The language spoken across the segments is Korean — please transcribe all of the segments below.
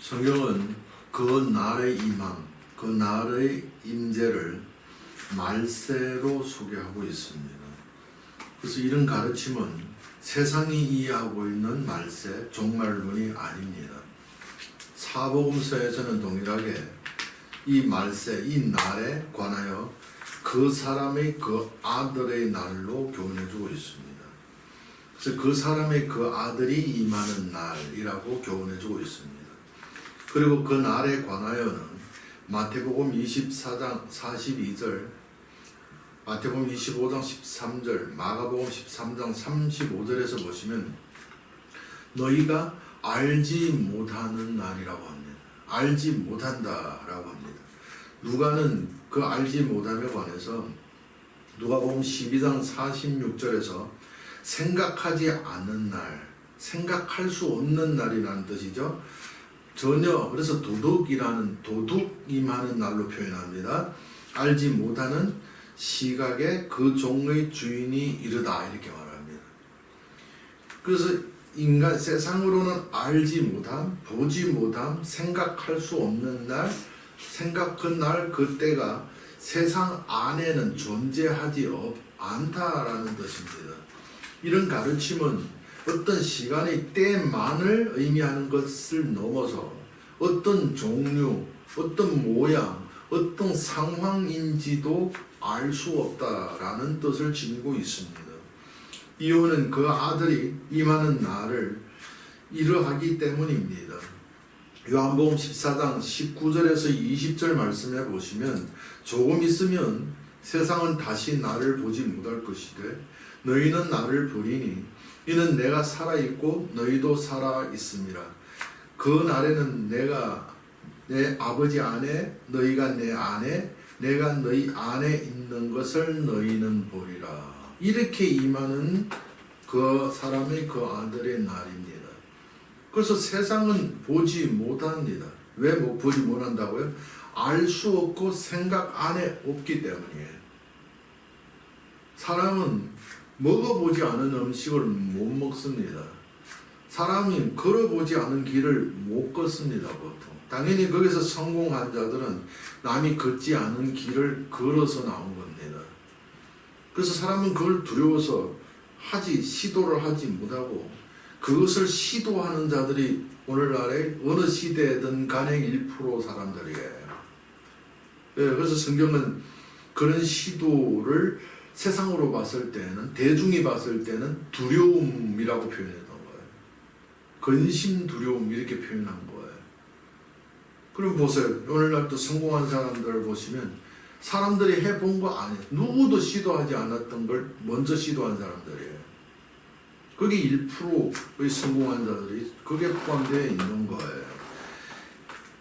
성경은 그 날의 임함, 그 날의 임재를 말세로 소개하고 있습니다. 그래서 이런 가르침은 세상이 이해하고 있는 말세, 종말론이 아닙니다. 사복음서에서는 동일하게 이 말세, 이 날에 관하여 그 사람의 그 아들의 날로 교훈해주고 있습니다. 그래서 그 사람의 그 아들이 임하는 날이라고 교훈해주고 있습니다. 그리고 그 날에 관하여는 마태복음 24장 42절, 마태복음 25장 13절, 마가복음 13장 35절에서 보시면 너희가 알지 못하는 날이라고 합니다. 알지 못한다라고 합니다. 누가는 그 알지 못함에 관해서 누가복음 12장 46절에서 생각하지 않는 날, 생각할 수 없는 날이라는 뜻이죠. 전혀, 그래서 도둑이라는, 도둑 임하는 날로 표현합니다. 알지 못하는 시각에 그 종의 주인이 이르다, 이렇게 말합니다. 그래서 인간 세상으로는 알지 못함, 보지 못함, 생각할 수 없는 날, 생각 그 날 그때가 세상 안에는 존재하지 않다라는 뜻입니다. 이런 가르침은 어떤 시간의 때만을 의미하는 것을 넘어서 어떤 종류, 어떤 모양, 어떤 상황인지도 알 수 없다라는 뜻을 지니고 있습니다. 이유는 그 아들이 임하는 날을 이러하기 때문입니다. 요한복음 14장 19절에서 20절 말씀해 보시면 조금 있으면 세상은 다시 나를 보지 못할 것이되 너희는 나를 보리니 이는 내가 살아있고 너희도 살아있음이라. 그 날에는 내가 내 아버지 안에 너희가 내 안에 내가 너희 안에 있는 것을 너희는 보리라. 이렇게 임하는 그 사람의 그 아들의 날입니다. 그래서 세상은 보지 못합니다. 왜 보지 못한다고요? 알 수 없고 생각 안에 없기 때문이에요. 사람은 먹어보지 않은 음식을 못 먹습니다. 사람이 걸어보지 않은 길을 못 걷습니다. 보통. 당연히 거기서 성공한 자들은 남이 걷지 않은 길을 걸어서 나온 겁니다. 그래서 사람은 그걸 두려워서 시도를 하지 못하고 그것을 시도하는 자들이 오늘날의 어느 시대든 간에 1% 사람들이에요. 그래서 성경은 그런 시도를 세상으로 봤을 때는, 대중이 봤을 때는 두려움이라고 표현했던 거예요. 근심 두려움 이렇게 표현한 거예요. 그럼 보세요. 오늘날 또 성공한 사람들을 보시면 사람들이 해본 거 아니에요. 누구도 시도하지 않았던 걸 먼저 시도한 사람들이에요. 그게 1%의 성공한 자들이 그게 포함되어 있는 거예요.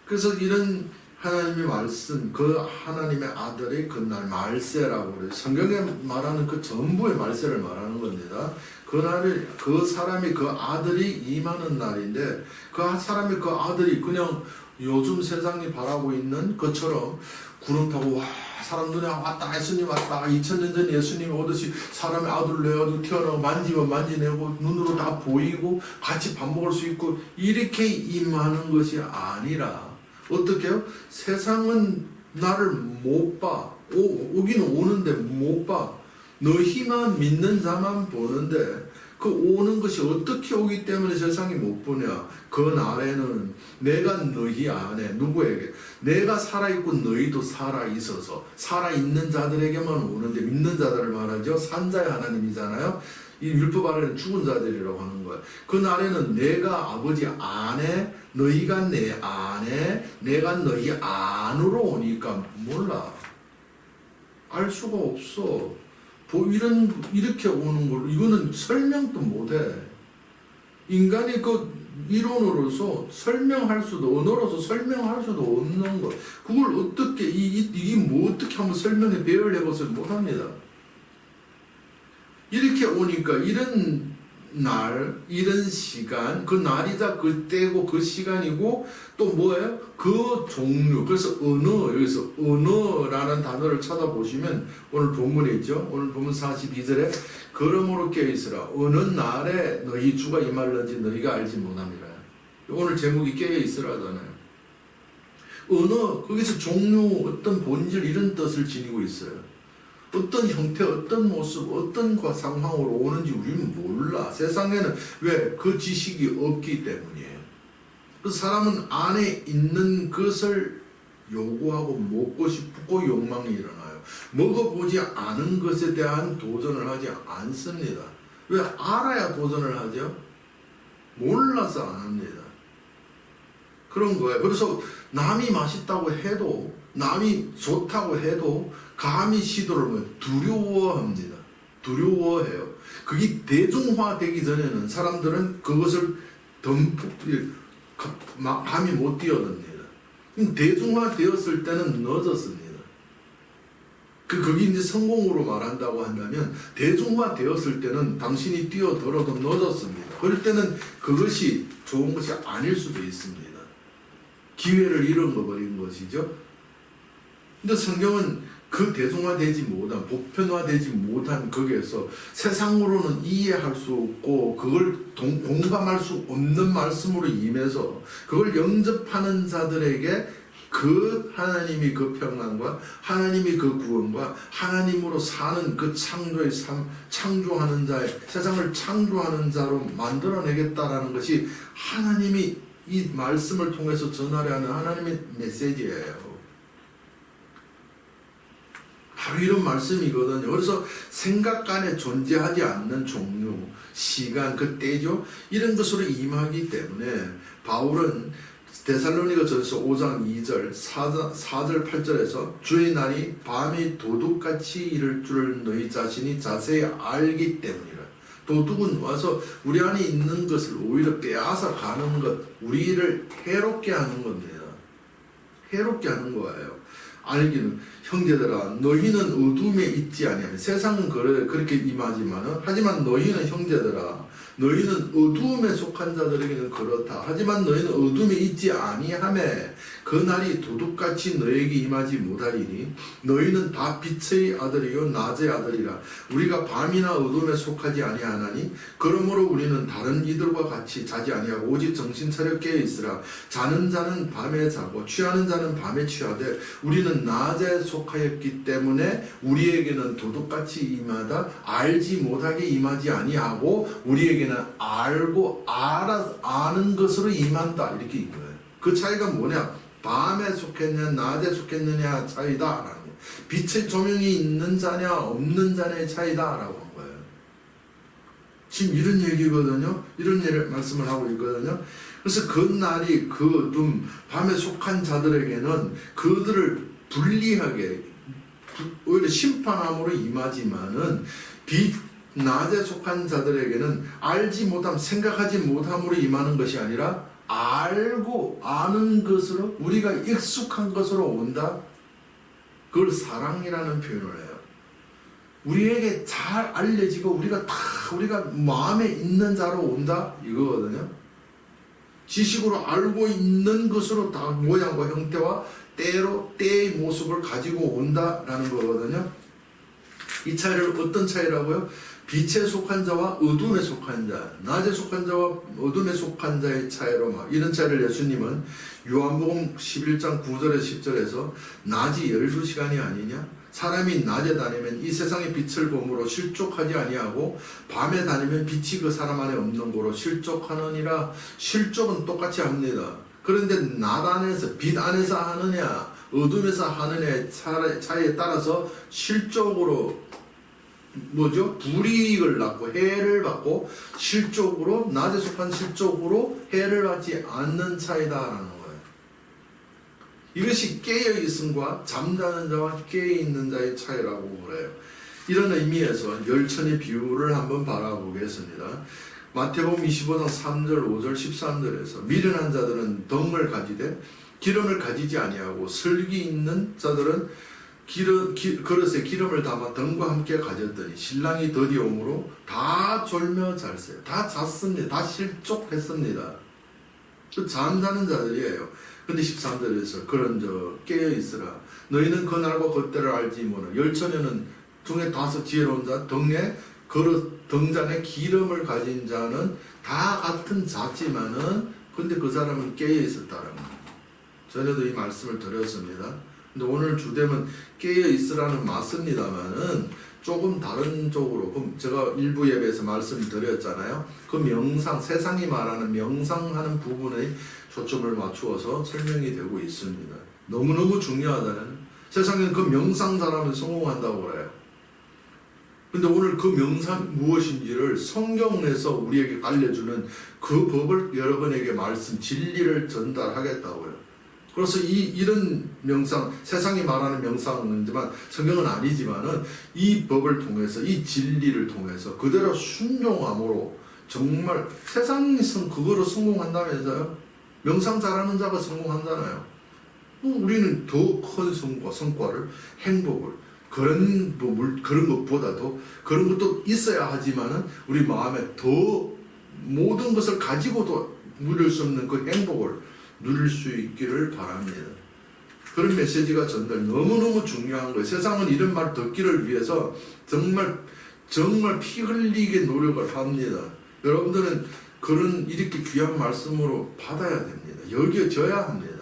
그래서 이런 하나님의 말씀, 그 하나님의 아들의 그날 말세라고 그래요. 성경에 말하는 그 전부의 말세를 말하는 겁니다. 그날을 그 사람이 그 아들이 임하는 날인데 그 사람이 그 아들이 그냥 요즘 세상이 바라고 있는 것처럼 구름 타고 사람 눈에 왔다, 예수님 왔다, 2000년 전 예수님이 오듯이 사람의 아들을 내가지고 태어나고 만지면 만지내고 눈으로 다 보이고 같이 밥 먹을 수 있고 이렇게 임하는 것이 아니라 어떻게요? 세상은 나를 못 봐. 오기는 오는데 못 봐. 너희만 믿는 자만 보는데 그 오는 것이 어떻게 오기 때문에 세상이 못 보냐. 그 날에는 내가 너희 안에 누구에게 내가 살아있고 너희도 살아있어서 살아있는 자들에게만 오는데 믿는 자들을 말하죠. 산자의 하나님이잖아요. 이 율법 아래는 죽은 자들이라고 하는 거예요. 그 날에는 내가 아버지 안에 너희가 내 안에 내가 너희 안으로 오니까 몰라. 알 수가 없어. 이렇게 오는 걸 이거는 설명도 못해. 인간이 그 이론으로서 설명할 수도 언어로서 설명할 수도 없는 거. 그걸 어떻게 이게 뭐 어떻게 한번 설명해 배열해 보세요. 못합니다. 이렇게 오니까 이런 날, 이런 시간, 그 날이자 그 때고 그 시간이고 또 뭐예요? 그 종류. 그래서 언어, 여기서 언어라는 단어를 찾아보시면 오늘 본문에 있죠. 오늘 본문 42절에 그러므로 깨어있으라. 어느 날에 너희 주가 임할는지 너희가 알지 못함이라. 오늘 제목이 깨어 있으라잖아요. 언어, 거기서 종류, 어떤 본질 이런 뜻을 지니고 있어요. 어떤 형태, 어떤 모습, 어떤 상황으로 오는지 우리는 몰라. 세상에는 왜? 그 지식이 없기 때문이에요. 그 사람은 안에 있는 것을 요구하고 먹고 싶고 욕망이 일어나요. 먹어보지 않은 것에 대한 도전을 하지 않습니다. 왜? 알아야 도전을 하죠. 몰라서 안 합니다. 그런 거예요. 그래서 남이 맛있다고 해도, 남이 좋다고 해도 감히 시도를 하면 두려워합니다. 두려워해요. 그게 대중화되기 전에는 사람들은 그것을 감히 못 뛰어듭니다. 대중화되었을 때는 늦었습니다. 그게 이제 성공으로 말한다고 한다면, 대중화되었을 때는 당신이 뛰어들어도 늦었습니다. 그럴 때는 그것이 좋은 것이 아닐 수도 있습니다. 기회를 잃어버린 것이죠. 근데 성경은 그 대중화되지 못한, 보편화되지 못한 거기에서 세상으로는 이해할 수 없고 그걸 공감할 수 없는 말씀으로 임해서 그걸 영접하는 자들에게 그 하나님이 그 평안과 하나님이 그 구원과 하나님으로 사는 그 창조의 삶, 창조하는 자의, 세상을 창조하는 자로 만들어내겠다라는 것이 하나님이 이 말씀을 통해서 전하려 하는 하나님의 메시지예요. 바로 이런 말씀이거든요. 그래서 생각 안에 존재하지 않는 종류, 시간, 그 때죠. 이런 것으로 임하기 때문에 바울은 데살로니가전서 5장 2절, 4절, 8절에서 주의 날이 밤이 도둑같이 이를 줄을 너희 자신이 자세히 알기 때문이라. 도둑은 와서 우리 안에 있는 것을 오히려 빼앗아 가는 것, 우리를 해롭게 하는 겁니다. 해롭게 하는 거예요. 알기는 형제들아 너희는 어둠에 있지 아니하며 세상은 그렇게 임하지만은 하지만 너희는 형제들아 너희는 어둠에 속한 자들에게는 그렇다. 하지만 너희는 어둠에 있지 아니하며 그 날이 도둑같이 너에게 임하지 못하리니 너희는 다 빛의 아들이요 낮의 아들이라. 우리가 밤이나 어둠에 속하지 아니하나니 그러므로 우리는 다른 이들과 같이 자지 아니하고 오직 정신 차려 깨어 있으라. 자는 자는 밤에 자고 취하는 자는 밤에 취하되 우리는 낮에 속하였기 때문에 우리에게는 도둑같이 임하다 알지 못하게 임하지 아니하고 우리에게는 알고 아는 것으로 임한다. 이렇게 이거예요. 그 차이가 뭐냐? 밤에 속했냐 낮에 속했느냐 차이다 라는 거예요. 빛의 조명이 있는 자냐 없는 자냐의 차이다 라고 한 거예요. 지금 이런 얘기거든요. 이런 말씀을 하고 있거든요. 그래서 그 날이 그 어둠 밤에 속한 자들에게는 그들을 불리하게 오히려 심판함으로 임하지만은 낮에 속한 자들에게는 알지 못함, 생각하지 못함으로 임하는 것이 아니라 알고 아는 것으로 우리가 익숙한 것으로 온다. 그걸 사랑이라는 표현을 해요. 우리에게 잘 알려지고 우리가 마음에 있는 자로 온다 이거거든요. 지식으로 알고 있는 것으로 다 모양과 형태와 때의 모습을 가지고 온다라는 거거든요. 이 차이를 어떤 차이라고요? 빛에 속한 자와 어둠에 속한 자, 낮에 속한 자와 어둠에 속한 자의 차이로 이런 차이를 예수님은 요한복음 11장 9절에서 10절에서 낮이 12시간이 아니냐? 사람이 낮에 다니면 이 세상의 빛을 범으로 실족하지 아니하고 밤에 다니면 빛이 그 사람 안에 없는 거로 실족하느니라. 실족은 똑같이 합니다. 그런데 낮 안에서 빛 안에서 하느냐 어둠에서 하느냐의 차이에 따라서 실족으로 불이익을 낳고 해를 받고 실족으로 낮에 속한 실족으로 해를 받지 않는 차이다라는 거예요. 이것이 깨어 있음과 잠자는 자와 깨어 있는 자의 차이라고 그래요. 이런 의미에서 열천의 비유를 한번 바라보겠습니다. 마태복음 25장 3절, 5절, 13절에서 미련한 자들은 덩을 가지되 기름을 가지지 아니하고 슬기 있는 자들은 그릇에 기름을 담아 덩과 함께 가졌더니 신랑이 더디 오므로 다 졸며 잘세요. 다 잤습니다. 다 실족했습니다. 잠자는 자들이에요. 근데 13절에서 그런저 깨어 있으라. 너희는 그날과 그때를 알지 못하나 열처녀는 중에 5 지혜로운 자 덩에 그릇 등잔에 기름을 가진 자는 다 같은 잤지만은 근데 그 사람은 깨어 있었다는 거예요. 전에도 이 말씀을 드렸습니다. 근데 오늘 주제는 깨어 있으라는 맞습니다만은 조금 다른 쪽으로, 그럼 제가 일부 예배에서 말씀드렸잖아요. 그 명상, 세상이 말하는 명상하는 부분에 초점을 맞추어서 설명이 되고 있습니다. 너무너무 중요하다는, 세상에는 그 명상 잘하면 성공한다고 그래요. 근데 오늘 그 명상 무엇인지를 성경에서 우리에게 알려주는 그 법을 여러분에게 말씀, 진리를 전달하겠다고요. 그래서 이런 명상, 세상이 말하는 명상이지만 성경은 아니지만은 이 법을 통해서, 이 진리를 통해서 그대로 순종함으로 정말 세상이 그거로 성공한다면서요? 명상 잘하는 자가 성공한잖아요. 우리는 더 큰 성과를, 행복을, 그런 것보다도 그런 것도 있어야 하지만은 우리 마음에 더 모든 것을 가지고도 누릴 수 없는 그 행복을 누릴 수 있기를 바랍니다. 그런 메시지가 전달 너무너무 중요한 거예요. 세상은 이런 말 듣기를 위해서 정말 피 흘리게 노력을 합니다. 여러분들은 그런 이렇게 귀한 말씀으로 받아야 됩니다. 여겨져야 합니다.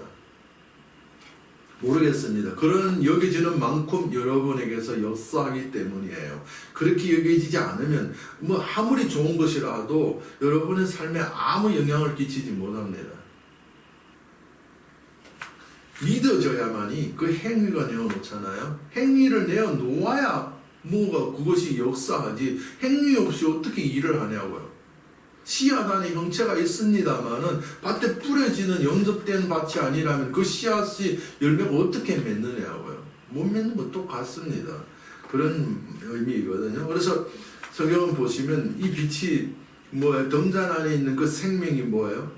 모르겠습니다. 그런 여겨지는 만큼 여러분에게서 역사하기 때문이에요. 그렇게 여겨지지 않으면 뭐 아무리 좋은 것이라도 여러분의 삶에 아무 영향을 끼치지 못합니다. 믿어져야만이 그 행위가 내어놓잖아요. 행위를 내어놓아야 뭐가 그것이 역사하지, 행위 없이 어떻게 일을 하냐고요. 씨앗 안에 형체가 있습니다만은 밭에 뿌려지는 영접된 밭이 아니라면 그 씨앗이 열매가 어떻게 맺느냐고요. 못 맺는 것 똑같습니다. 그런 의미거든요. 그래서 성경을 보시면 이 빛이 뭐예요? 등잔 안에 있는 그 생명이 뭐예요?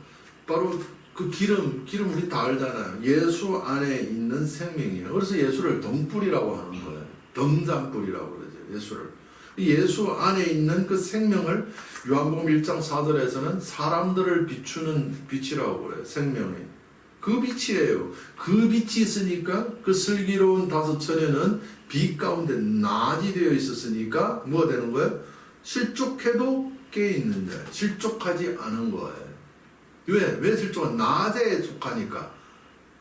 바로 그 기름 우리 다 알잖아요. 예수 안에 있는 생명이에요. 그래서 예수를 등불이라고 하는 거예요. 등잔불이라고 그러죠. 예수를. 예수 안에 있는 그 생명을 요한복음 1장 4절에서는 사람들을 비추는 빛이라고 그래요. 생명이. 그 빛이에요. 그 빛이 있으니까 그 슬기로운 다섯 처녀는 빛 가운데 낮이 되어 있었으니까 뭐가 되는 거예요? 실족해도 깨어있는 자예요. 실족하지 않은 거예요. 왜 실족한? 낮에 속하니까.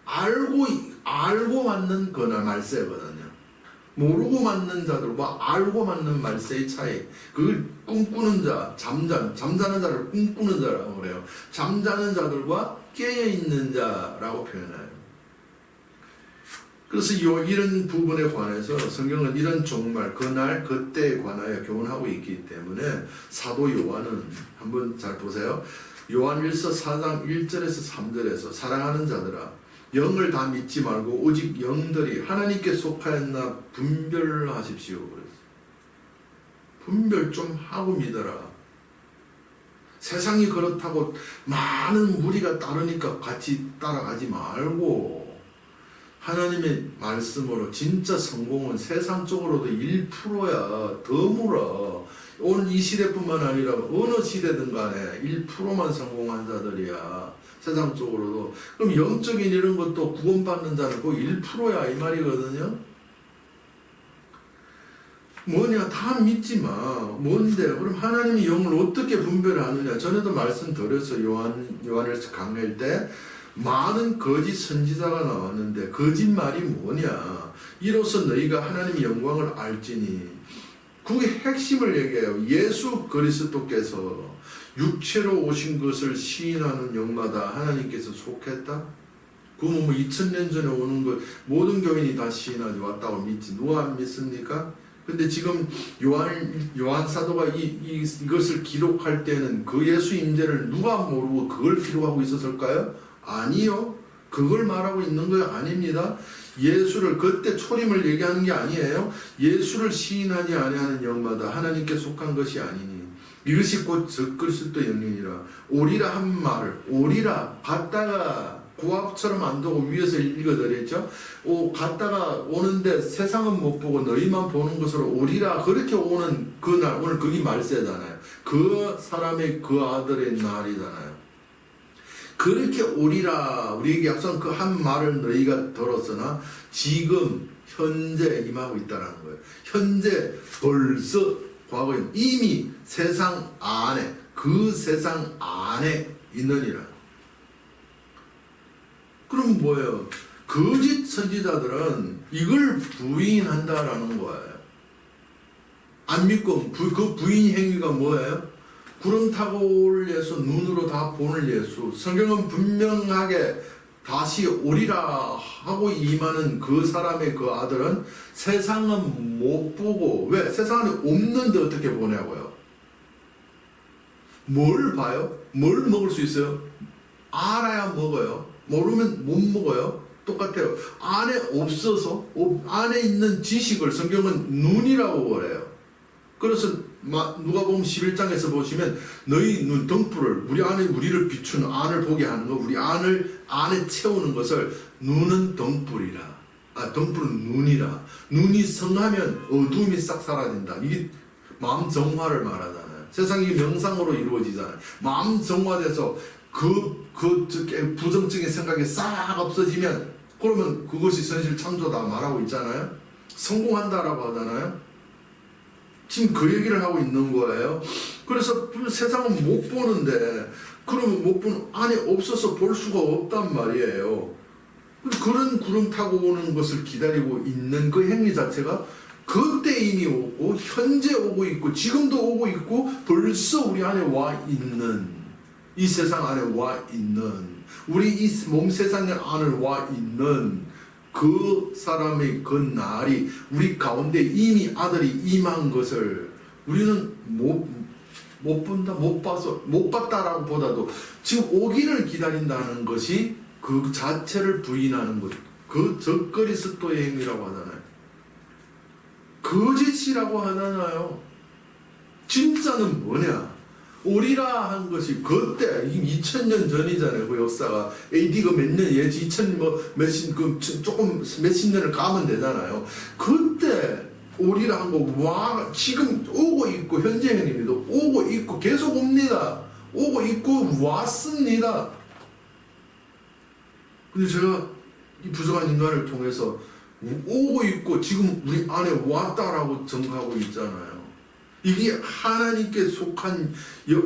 알고 맞는 거나 말세거든요. 모르고 맞는 자들과 알고 맞는 말세의 차이. 그걸 꿈꾸는 자, 잠자는 자를 꿈꾸는 자라고 그래요. 잠자는 자들과 깨어있는 자라고 표현해요. 그래서 이런 부분에 관해서 성경은 이런 종말, 그날, 그때에 관하여 교훈하고 있기 때문에 사도 요한은 한번 잘 보세요. 요한일서 4장 1절에서 3절에서 사랑하는 자들아 영을 다 믿지 말고 오직 영들이 하나님께 속하였나 분별하십시오. 그랬어요. 분별 좀 하고 믿어라. 세상이 그렇다고 많은 무리가 따르니까 같이 따라가지 말고 하나님의 말씀으로 진짜 성공은 세상적으로도 1%야. 드물어. 오늘 이 시대뿐만 아니라 어느 시대든 간에 1%만 성공한 자들이야. 세상적으로도. 그럼 영적인 이런 것도 구원받는 자는 그 1%야 이 말이거든요. 뭐냐 다 믿지 마. 뭔데? 그럼 하나님이 영을 어떻게 분별하느냐. 전에도 말씀드렸어요. 요한일서 강의할 때 많은 거짓 선지자가 나왔는데 거짓말이 뭐냐. 이로써 너희가 하나님의 영광을 알지니. 그게 핵심을 얘기해요. 예수 그리스도께서 육체로 오신 것을 시인하는 영마다 하나님께서 속했다? 그건 뭐 2000년 전에 오는 것 모든 교인이 다 시인하지 왔다고 믿지. 누가 안 믿습니까? 근데 지금 요한 사도가 이것을 기록할 때는 그 예수 임재를 누가 모르고 그걸 기록하고 있었을까요? 아니요. 그걸 말하고 있는 거 아닙니다. 예수를 그때 초림을 얘기하는 게 아니에요. 예수를 시인하지 아니하는 영마다 하나님께 속한 것이 아니니 이것이 곧 적그리스도 영이니라. 오리라 한 말을 오리라 갔다가 고압처럼 안 두고 위에서 읽어드렸죠. 갔다가 오는데 세상은 못 보고 너희만 보는 것으로 오리라. 그렇게 오는 그날 오늘 그게 말세잖아요. 그 사람의 그 아들의 날이잖아요. 그렇게 오리라. 우리에게 약속한 그 한 말을 너희가 들었으나 지금 현재 임하고 있다는 거예요. 현재 벌써 과거에 이미 세상 안에 그 세상 안에 있느니라. 그럼 뭐예요? 거짓 선지자들은 이걸 부인한다라는 거예요. 안 믿고 그 부인 행위가 뭐예요? 구름 타고 올 예수, 눈으로 다 보는 예수. 성경은 분명하게 다시 오리라 하고 임하는 그 사람의 그 아들은 세상은 못 보고, 왜? 세상 안에 없는데 어떻게 보냐고요? 뭘 봐요? 뭘 먹을 수 있어요? 알아야 먹어요. 모르면 못 먹어요. 똑같아요. 안에 없어서, 안에 있는 지식을 성경은 눈이라고 그래요. 그래서 누가복음 11장에서 보시면 너희 눈 등불을, 우리 안에 우리를 비추는 안을 보게 하는 거, 우리 안에 채우는 것을 눈은 등불이라. 등불은 눈이라. 눈이 성하면 어두움이 싹 사라진다. 이게 마음 정화를 말하잖아요. 세상이 명상으로 이루어지잖아요. 마음 정화돼서 부정적인 생각이 싹 없어지면, 그러면 그것이 선실 창조다 말하고 있잖아요. 성공한다라고 하잖아요. 지금 그 얘기를 하고 있는 거예요. 그래서 세상은 못 보는데, 그러면 못 보는, 안에 없어서 볼 수가 없단 말이에요. 그런 구름 타고 오는 것을 기다리고 있는 그 행위 자체가 그때 이미 오고 현재 오고 있고 지금도 오고 있고 벌써 우리 안에 와 있는, 이 세상 안에 와 있는, 우리 이 몸 세상 안에 와 있는 그 사람의 그 날이 우리 가운데 이미 아들이 임한 것을 우리는 못 본다, 못 봤다라고 보다도 지금 오기를 기다린다는 것이 그 자체를 부인하는 것, 그 적거리 스토의 행위라고 하잖아요. 거짓이라고 하잖아요. 진짜는 뭐냐? 오리라 한 것이 그때 2000년 전이잖아요. 그 역사가 AD가 몇 년, 2000 조금 몇십 년을 가면 되잖아요. 그때 오리라 한 거 지금 오고 있고 현재 행입니다. 오고 있고 계속 옵니다. 오고 있고 왔습니다. 근데 제가 이 부정한 인간을 통해서 오고 있고 지금 우리 안에 왔다라고 증거하고 있잖아요. 이게 하나님께 속한,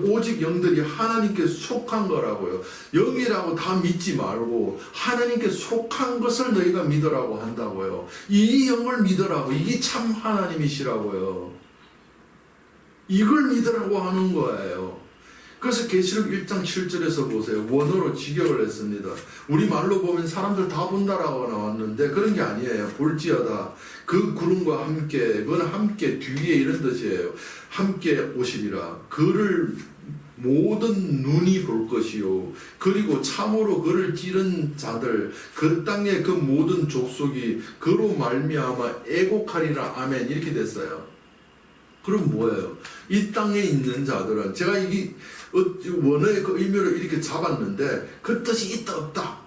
오직 영들이 하나님께 속한 거라고요. 영이라고 다 믿지 말고 하나님께 속한 것을 너희가 믿으라고 한다고요. 이 영을 믿으라고. 이게 참 하나님이시라고요. 이걸 믿으라고 하는 거예요. 그래서 계시록 1장 7절에서 보세요. 원어로 직역을 했습니다. 우리 말로 보면 사람들 다 본다라고 나왔는데 그런 게 아니에요. 볼지어다. 그 구름과 함께, 그건 함께 뒤에 이런 뜻이에요. 함께 오시리라. 그를 모든 눈이 볼 것이요. 그리고 참으로 그를 찌른 자들, 그 땅의 그 모든 족속이 그로 말미암아 애곡하리라. 아멘. 이렇게 됐어요. 그럼 뭐예요? 이 땅에 있는 자들은, 제가 이게 원어의 그 의미를 이렇게 잡았는데 그 뜻이 있다 없다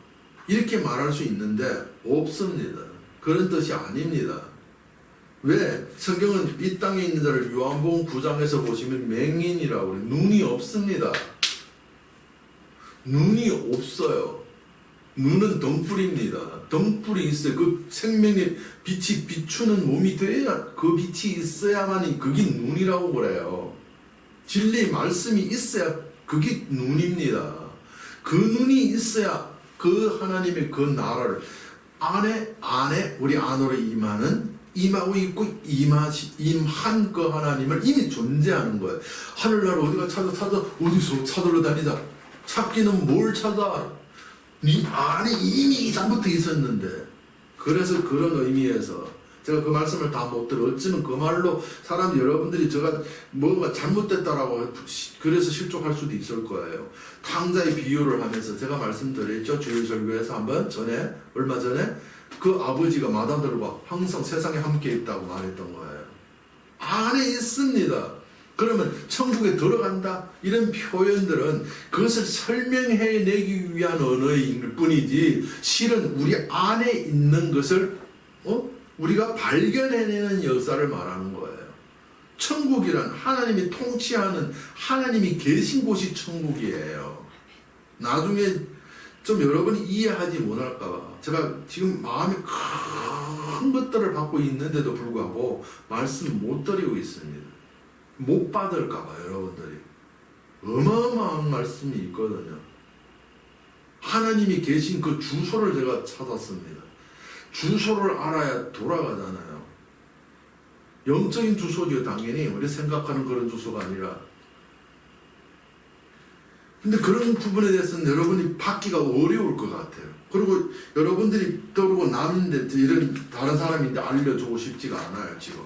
이렇게 말할 수 있는데 없습니다. 그런 뜻이 아닙니다. 왜? 성경은 이 땅에 있는 자를 요한복음 9장에서 보시면 맹인이라고 그래요. 눈이 없습니다. 눈이 없어요. 눈은 등불입니다. 등불이 있어요. 그 생명의 빛이 비추는 몸이 돼야, 그 빛이 있어야만이 그게 눈이라고 그래요. 진리 말씀이 있어야 그게 눈입니다. 그 눈이 있어야 그 하나님의 그 나라를 안에 우리 안으로 임하고 있고 임한 그 하나님을 이미 존재하는 거예요. 하늘나라 어디가 찾아 어디서 찾으러 다니자. 찾기는 뭘 찾아? 네 안에 이미 이전부터 있었는데. 그래서 그런 의미에서 제가 그 말씀을 다 못 들어. 어쩌면 그 말로 사람 여러분들이 제가 뭐가 잘못됐다라고 그래서 실족할 수도 있을 거예요. 탕자의 비유를 하면서 제가 말씀드렸죠. 주일설교에서 얼마 전에 그 아버지가 마다들과 항상 세상에 함께 있다고 말했던 거예요. 안에 있습니다. 그러면 천국에 들어간다 이런 표현들은 그것을 설명해내기 위한 언어일 뿐이지 실은 우리 안에 있는 것을 우리가 발견해내는 역사를 말하는 거예요. 천국이란 하나님이 통치하는, 하나님이 계신 곳이 천국이에요. 나중에 좀 여러분이 이해하지 못할까봐 제가 지금 마음에 큰 것들을 받고 있는데도 불구하고 말씀 못 드리고 있습니다. 못 받을까봐 여러분들이. 어마어마한 말씀이 있거든요. 하나님이 계신 그 주소를 제가 찾았습니다. 주소를 알아야 돌아가잖아요. 영적인 주소죠. 당연히 우리 생각하는 그런 주소가 아니라. 근데 그런 부분에 대해서는 여러분이 받기가 어려울 것 같아요. 그리고 여러분들이 떠오르고 남인데 이런 다른 사람인데 알려주고 싶지가 않아요. 지금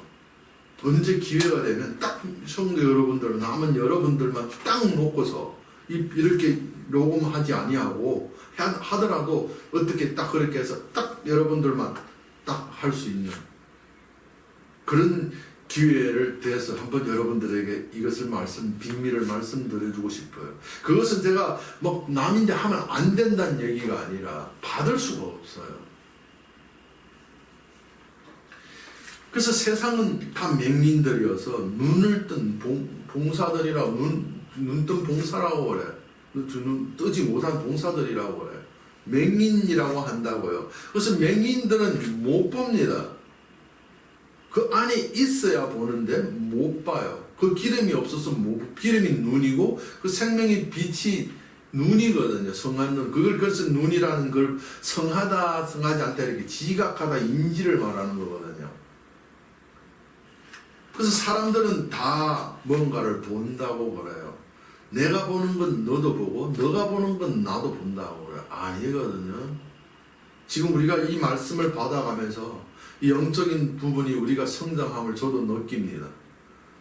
언제 기회가 되면 딱 성도 여러분들 남은 여러분들만 딱 놓고서 이렇게 녹음하지 아니하고 하더라도 어떻게 딱 그렇게 해서 딱 여러분들만 딱 할 수 있는 그런 기회를 대해서 한번 여러분들에게 이것을 비밀을 말씀드려주고 싶어요. 그것은 제가 뭐 남인데 하면 안 된다는 얘기가 아니라 받을 수가 없어요. 그래서 세상은 다 맹인들이어서 눈을 뜬 봉사들이라고 눈뜬 봉사라고 그래. 눈 뜨지 못한 봉사들이라고 그래. 맹인이라고 한다고요. 그래서 맹인들은 못 봅니다. 그 안에 있어야 보는데 못 봐요. 그 기름이 없어서 기름이 눈이고 그 생명의 빛이 눈이거든요. 성한 눈. 그래서 눈이라는 걸 성하다, 성하지 않다 이렇게 지각하다, 인지를 말하는 거거든요. 그래서 사람들은 다 뭔가를 본다고 그래요. 내가 보는 건 너도 보고 너가 보는 건 나도 본다고 그래요. 아니거든요. 지금 우리가 이 말씀을 받아가면서 이 영적인 부분이 우리가 성장함을 저도 느낍니다.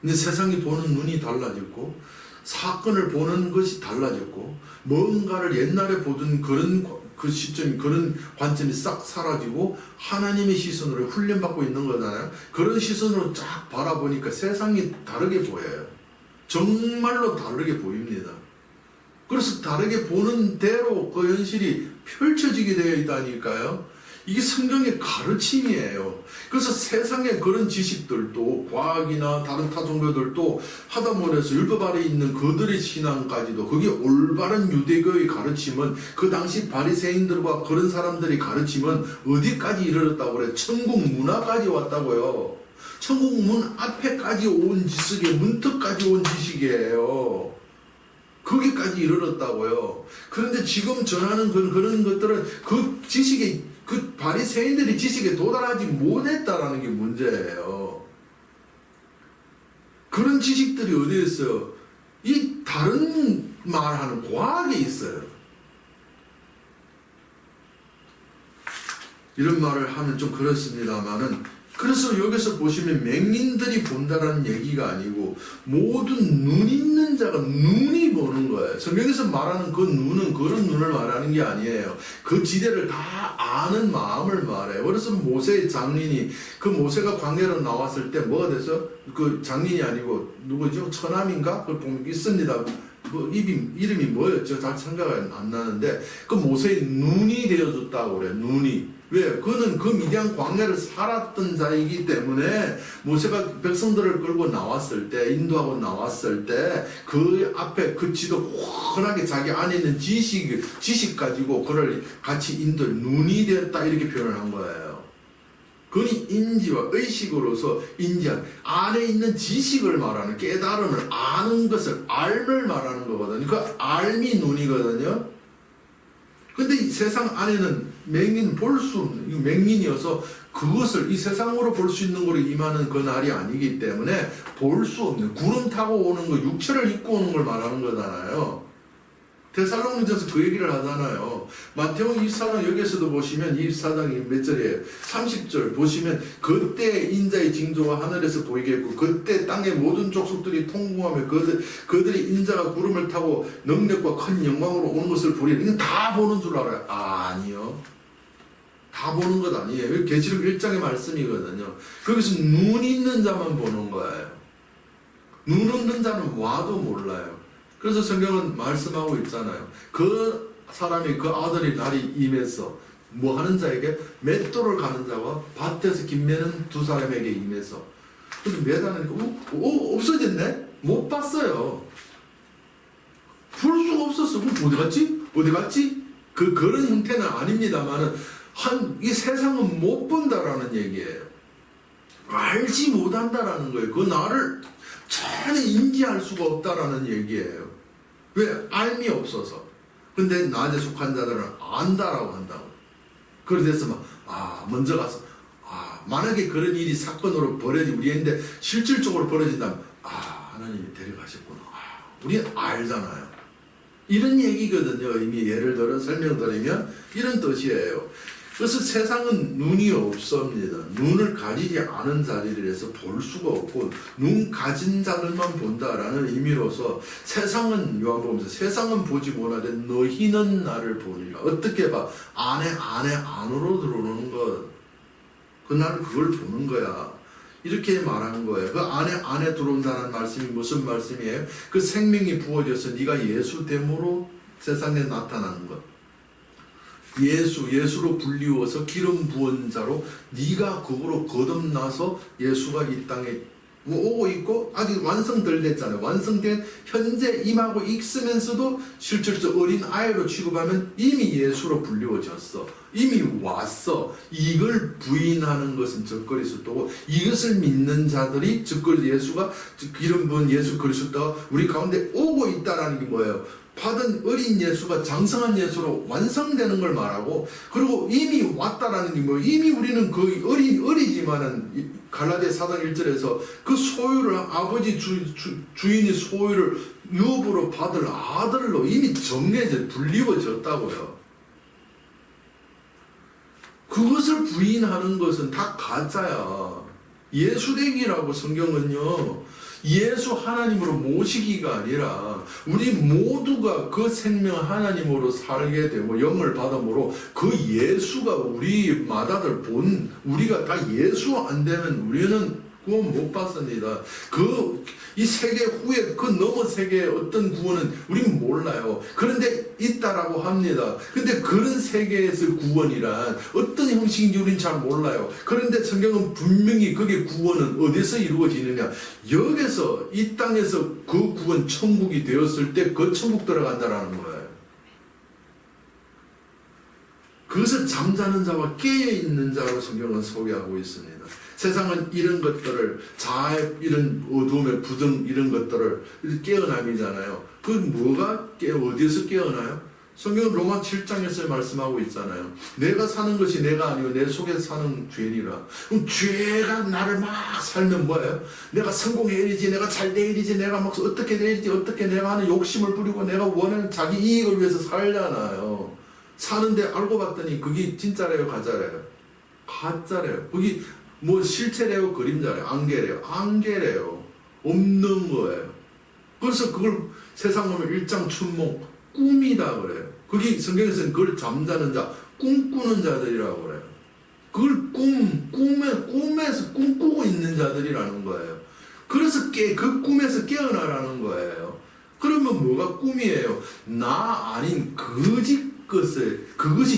근데 세상이 보는 눈이 달라졌고 사건을 보는 것이 달라졌고 뭔가를 옛날에 보던 그 시점, 그런 관점이 싹 사라지고 하나님의 시선으로 훈련받고 있는 거잖아요. 그런 시선으로 쫙 바라보니까 세상이 다르게 보여요. 정말로 다르게 보입니다. 그래서 다르게 보는 대로 그 현실이 펼쳐지게 되어 있다니까요. 이게 성경의 가르침이에요. 그래서 세상의 그런 지식들도 과학이나 다른 타 종교들도 하다못해서 율법 아래 있는 그들의 신앙까지도 그게 올바른 유대교의 가르침은 그 당시 바리새인들과 그런 사람들의 가르침은 어디까지 이르렀다고 그래요? 천국 문화까지 왔다고요. 천국 문 앞에까지 온 지식이 문턱까지 온 지식이에요. 거기까지 이르렀다고요. 그런데 지금 전하는 그런 것들은 그 지식에 그 바리새인들이 지식에 도달하지 못했다라는 게 문제예요. 그런 지식들이 어디에 있어요? 이 다른 말하는 과학에 있어요. 이런 말을 하면 좀 그렇습니다만은 그래서 여기서 보시면 맹인들이 본다라는 얘기가 아니고 모든 눈 있는 자가 눈이 보는 거예요. 성경에서 말하는 그 눈은 그런 눈을 말하는 게 아니에요. 그 지대를 다 아는 마음을 말해요. 그래서 모세의 장인이 그 모세가 광야로 나왔을 때 뭐가 됐어? 그 장인이 아니고 누구죠? 처남인가? 그 보면 있습니다. 그 이름이 뭐였죠? 잘 생각이 안 나는데 그 모세의 눈이 되어줬다고 그래요. 눈이. 왜? 그는 그 미디안 광야를 살았던 자이기 때문에 모세가 백성들을 끌고 나왔을 때, 인도하고 나왔을 때 그 앞에 그 지도 훤하게 자기 안에 있는 지식 가지고 그를 같이 인도 눈이 되었다 이렇게 표현을 한 거예요. 그니 인지와 의식으로서 인지한 안에 있는 지식을 말하는 깨달음을 아는 것을 알을 말하는 거거든요. 그 알미 눈이거든요. 근데 이 세상 안에는 맹인 볼 수 없는 맹인이어서 그것을 이 세상으로 볼 수 있는 거로 임하는 그 날이 아니기 때문에 볼 수 없는 구름 타고 오는 거 육체를 입고 오는 걸 말하는 거잖아요. 데살로니가서 그 얘기를 하잖아요. 마태복음 24장 여기에서도 보시면 24장이 몇 절이에요? 30절 보시면 그때 인자의 징조가 하늘에서 보이겠고 그때 땅의 모든 족속들이 통곡하며 그들이 인자가 구름을 타고 능력과 큰 영광으로 오는 것을 보리라. 이건 다 보는 줄 알아요? 아니요. 다 보는 것 아니에요. 계시록 1장의 말씀이거든요. 거기서 눈 있는 자만 보는 거예요. 눈 없는 자는 와도 몰라요. 그래서 성경은 말씀하고 있잖아요. 그 사람이 그 아들이 날이 임해서 뭐 하는 자에게 맷돌을 가는 자와 밭에서 김매는 두 사람에게 임해서 그래서 매다니까 없어졌네? 못 봤어요. 볼 수가 없었어. 그럼 어디 갔지? 어디 갔지? 그런 형태는 아닙니다만은 이 세상은 못 본다라는 얘기예요. 알지 못한다라는 거예요. 그 나를 전혀 인지할 수가 없다라는 얘기예요. 왜? 알미 없어서. 근데 나한테 속한 자들은 안다라고 한다고. 그래서 먼저 가서 만약에 그런 일이 사건으로 우리한테 실질적으로 벌어진다면 하나님이 데려가셨구나. 우리는 알잖아요. 이런 얘기거든요. 이미 예를 들어 설명드리면 이런 뜻이에요. 그래서 세상은 눈이 없습니다. 눈을 가지지 않은 자들이라서 볼 수가 없고 눈 가진 자들만 본다라는 의미로서 세상은 요한복음에서 세상은 보지 못하되 너희는 나를 보리라. 어떻게 봐? 안으로 들어오는 것. 그날 그걸 보는 거야. 이렇게 말하는 거예요. 그 안에 들어온다는 말씀이 무슨 말씀이에요? 그 생명이 부어져서 네가 예수 됨으로 세상에 나타나는 것. 예수로 불리워서 기름 부은 자로 네가 그거로 거듭나서 예수가 이 땅에 오고 있고 아직 완성될 됐잖아요. 완성된 현재 임하고 있으면서도 실질적 어린 아이로 취급하면 이미 예수로 불리워졌어. 이미 왔어. 이걸 부인하는 것은 적그리스도고 이것을 믿는 자들이 예수가 기름 부은 예수 그리스도가 우리 가운데 오고 있다라는 게 뭐예요? 받은 어린 예수가 장성한 예수로 완성되는 걸 말하고, 그리고 이미 왔다라는 게 뭐, 이미 우리는 그 어리지만은 갈라디아 4장 1절에서 그 소유를 아버지 주인이 소유를 유업으로 받을 아들로 이미 정해져 불리워졌다고요. 그것을 부인하는 것은 다 가짜야. 예수되기라고 성경은요, 예수 하나님으로 모시기가 아니라 우리 모두가 그 생명 하나님으로 살게 되고 영을 받음으로 그 예수가 우리마다들 우리가 다 예수 안 되면 우리는 구원 못 받습니다. 이 세계 후에 그 너머 세계의 어떤 구원은 우리는 몰라요. 그런데 있다라고 합니다. 근데 그런 세계에서 구원이란 어떤 형식인지 우리는 잘 몰라요. 그런데 성경은 분명히 그게 구원은 어디서 이루어지느냐? 여기서 이 땅에서 그 구원 천국이 되었을 때 그 천국 들어간다라는 거예요. 그것을 잠자는 자와 깨어있는 자로 성경은 소개하고 있습니다. 세상은 이런 것들을 이런 어두움의 부정 이런 것들을 깨어남이잖아요. 그 뭐가 어디에서 깨어나요? 성경은 로마 7장에서 말씀하고 있잖아요. 내가 사는 것이 내가 아니고 내 속에 사는 죄니라. 그럼 죄가 나를 막 살면 뭐예요? 내가 성공해야지, 내가 잘 돼야지, 내가 막 어떻게 돼야지, 어떻게 내가 하는 욕심을 부리고 내가 원하는 자기 이익을 위해서 살잖아요. 사는데 알고 봤더니 그게 진짜래요, 가짜래요? 가짜래요. 그게 뭐 실체래요, 그림자래요, 안개래요. 없는 거예요. 그래서 그걸 세상 보면 일장춘몽 꿈이다 그래요. 그게 성경에서는 그걸 잠자는 자, 꿈꾸는 자들이라고 그래요. 그걸 꿈에서 꿈꾸고 있는 자들이라는 거예요. 그래서 그 꿈에서 깨어나라는 거예요. 그러면 뭐가 꿈이에요? 나 아닌 그것이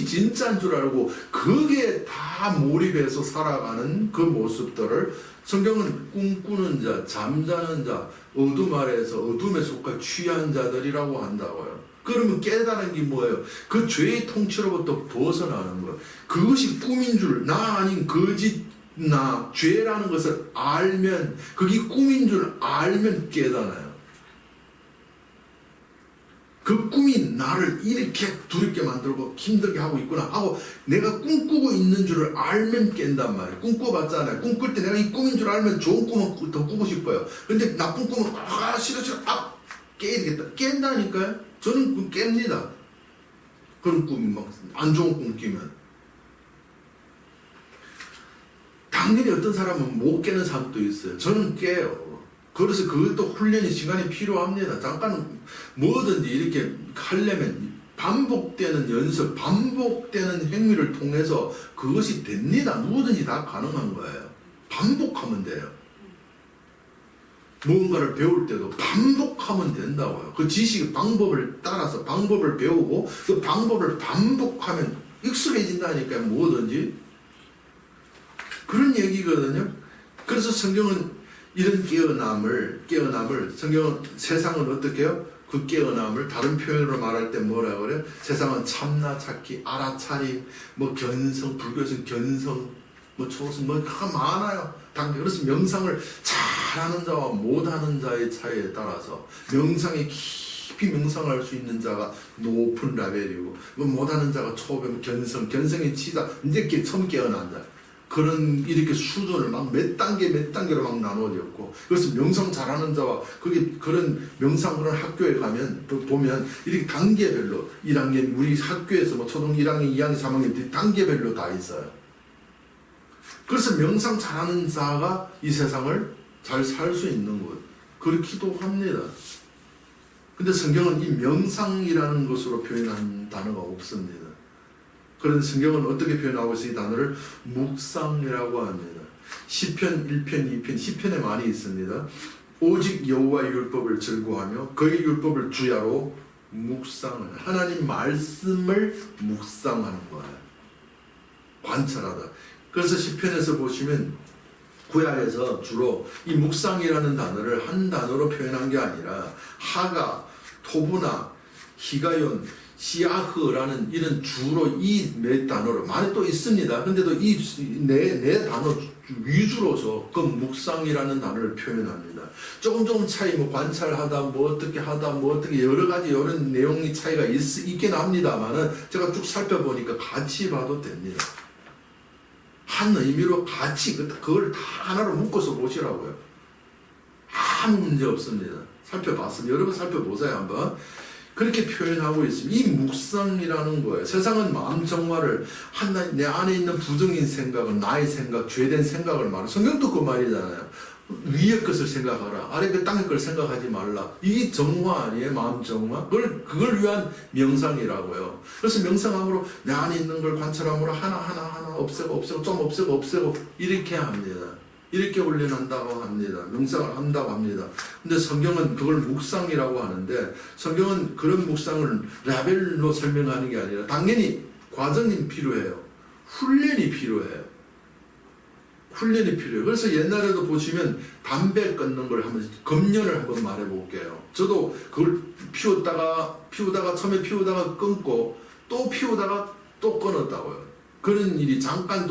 진짜인 줄 알고 그게 다 몰입해서 살아가는 그 모습들을 성경은 꿈꾸는 자, 잠자는 자, 어둠 아래에서 어둠에 속한 취한 자들이라고 한다고요. 그러면 깨달은 게 뭐예요? 그 죄의 통치로부터 벗어나는 거예요. 그것이 꿈인 줄, 나 아닌 죄라는 것을 알면, 그게 꿈인 줄 알면 깨닫아요. 그 꿈이 나를 이렇게 두렵게 만들고 힘들게 하고 있구나 하고 내가 꿈꾸고 있는 줄을 알면 깬단 말이에요. 꿈꿔봤잖아요. 꿈꿀 때 내가 이 꿈인 줄 알면 좋은 꿈은 더 꾸고 싶어요. 근데 나쁜 꿈은 싫어 깨야 되겠다. 깬다니까요. 저는 깹니다. 그런 꿈이 막 안 좋은 꿈 끼면. 당연히 어떤 사람은 못 깨는 사람도 있어요. 저는 깨요. 그래서 그것도 훈련이 시간이 필요합니다. 잠깐 뭐든지 이렇게 하려면 반복되는 연습, 반복되는 행위를 통해서 그것이 됩니다. 누구든지 다 가능한 거예요. 반복하면 돼요. 무언가를 배울 때도 반복하면 된다고요. 그 지식 방법을 따라서 방법을 배우고 그 방법을 반복하면 익숙해진다니까요. 뭐든지. 그런 얘기거든요. 그래서 성경은 이런 깨어남을 성경은 세상은 어떻게 해요? 그 깨어남을 다른 표현으로 말할 때 뭐라 그래요? 세상은 참나 찾기, 알아차림, 뭐 견성, 불교에서는 견성, 뭐 초성, 뭐 많아요. 그래서 명상을 잘하는 자와 못하는 자의 차이에 따라서 명상이 깊이 명상할 수 있는 자가 높은 레벨이고 뭐 못하는 자가 초급 견성이 치다 이제 이렇게 처음 깨어난 자 그런 이렇게 수준을 막 몇 단계로 막 나누어졌고 그래서 명상 잘하는 자와 그런 명상 그런 학교에 가면 또 보면 이렇게 단계별로 1학년 우리 학교에서 뭐 초등 1학년, 2학년, 3학년 단계별로 다 있어요. 그래서 명상 잘하는 자가 이 세상을 잘 살 수 있는 것 그렇기도 합니다. 근데 성경은 이 명상이라는 것으로 표현한 단어가 없습니다. 그런 성경은 어떻게 표현하고 있어요? 이 단어를 묵상이라고 합니다. 시편 1편, 2편, 시편에 많이 있습니다. 오직 여호와의 율법을 즐거워하며 그의 율법을 주야로 묵상을 하나님 말씀을 묵상하는 거예요. 관찰하다. 그래서 시편에서 보시면 구약에서 주로 이 묵상이라는 단어를 한 단어로 표현한 게 아니라 하가, 토브나, 히가yon, 시아흐라는 이런 주로 이 몇 단어로 많이 또 있습니다. 근데도 이 네 단어 위주로서 그 묵상이라는 단어를 표현합니다. 조금 차이 뭐 관찰하다 뭐 어떻게 하다 뭐 어떻게 여러 가지 이런 내용이 차이가 있긴 합니다만은 제가 쭉 살펴보니까 같이 봐도 됩니다. 한 의미로 같이 그걸 다 하나로 묶어서 보시라고요. 아무 문제 없습니다. 살펴봤습니다. 여러분 살펴보세요 한번. 그렇게 표현하고 있습니다. 이 묵상이라는 거예요. 세상은 마음 정화를 내 안에 있는 부정인 생각은 나의 생각, 죄된 생각을 말해요. 성경도 그 말이잖아요. 위의 것을 생각하라. 아래 그 땅의 걸 생각하지 말라. 이게 정화 아니에요? 마음 정화? 그걸 위한 명상이라고요. 그래서 명상함으로 내 안에 있는 걸 관찰함으로 하나 없애고 좀 없애고 이렇게 합니다. 이렇게 훈련한다고 합니다. 명상을 한다고 합니다. 근데 성경은 그걸 묵상이라고 하는데 성경은 그런 묵상을 레벨로 설명하는 게 아니라 당연히 과정이 필요해요. 훈련이 필요해요. 그래서 옛날에도 보시면 담배 끊는 걸 한번 금년을 한번 말해볼게요. 저도 그걸 피우다가 처음에 피우다가 끊고 또 피우다가 또 끊었다고요. 그런 일이 잠깐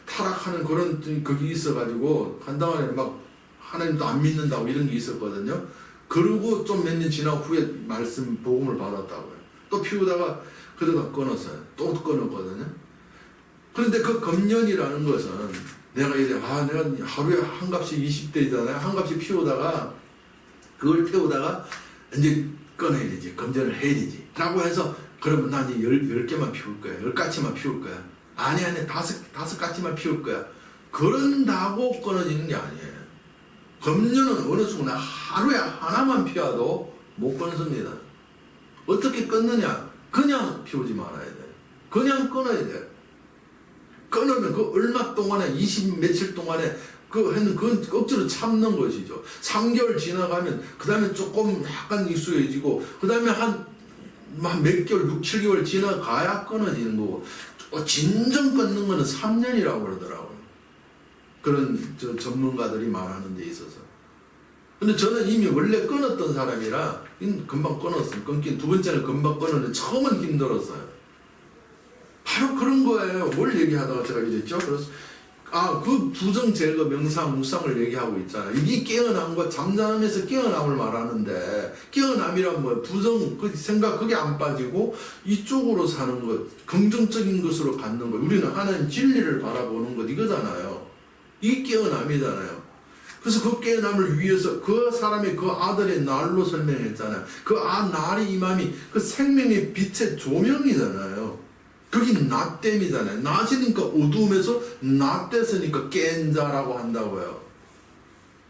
타락하는 그런 그게 있어가지고 한동안에 막 하나님도 안 믿는다고 이런 게 있었거든요. 그러고 좀 몇 년 지나고 후에 말씀 복음을 받았다고요. 또 피우다가 그러다 끊었어요. 또 끊었거든요. 그런데 그 금년이라는 것은 내가 하루에 한 값이 20대잖아요. 한 값이 피우다가 그걸 태우다가 이제 끊어야 되지. 금전을 해야 되지. 라고 해서 그러면 난 이제 10개만 피울 거야. 10가지만 피울 거야. 아니, 5가지만 피울 거야. 그런다고 끊어지는 게 아니에요. 금년은 어느 순간 하루에 하나만 피워도 못 끊습니다. 어떻게 끊느냐? 그냥 피우지 말아야 돼. 그냥 끊어야 돼. 끊으면 그 얼마 동안에 20 며칠 동안에 그건 억지로 참는 것이죠. 3개월 지나가면 그 다음에 조금 약간 익숙해지고 그 다음에 한 몇 개월, 6, 7개월 지나가야 끊어지는 거고 진정 끊는 거는 3년이라고 그러더라고요. 그런 전문가들이 말하는 데 있어서. 근데 저는 이미 원래 끊었던 사람이라 금방 끊었어요. 끊긴 두 번째는 금방 끊었는데 처음은 힘들었어요. 바로 그런 거예요. 뭘 얘기하다가 제가 잊었죠? 그래서 그 부정 제거 명상 묵상을 얘기하고 있잖아요. 이게 깨어남과 잠잠에서 깨어남을 말하는데 깨어남이란 뭐 부정 그 생각 그게 안 빠지고 이쪽으로 사는 것 긍정적인 것으로 갖는 것 우리는 하나님 진리를 바라보는 것 이거잖아요. 이게 깨어남이잖아요. 그래서 그 깨어남을 위해서 그 사람의 그 아들의 날로 설명했잖아요. 그 날이 임함이 그 생명의 빛의 조명이잖아요. 그게 낫됨이잖아요. 낮이니까 어두움에서 낫됐으니까 깬 자라고 한다고요.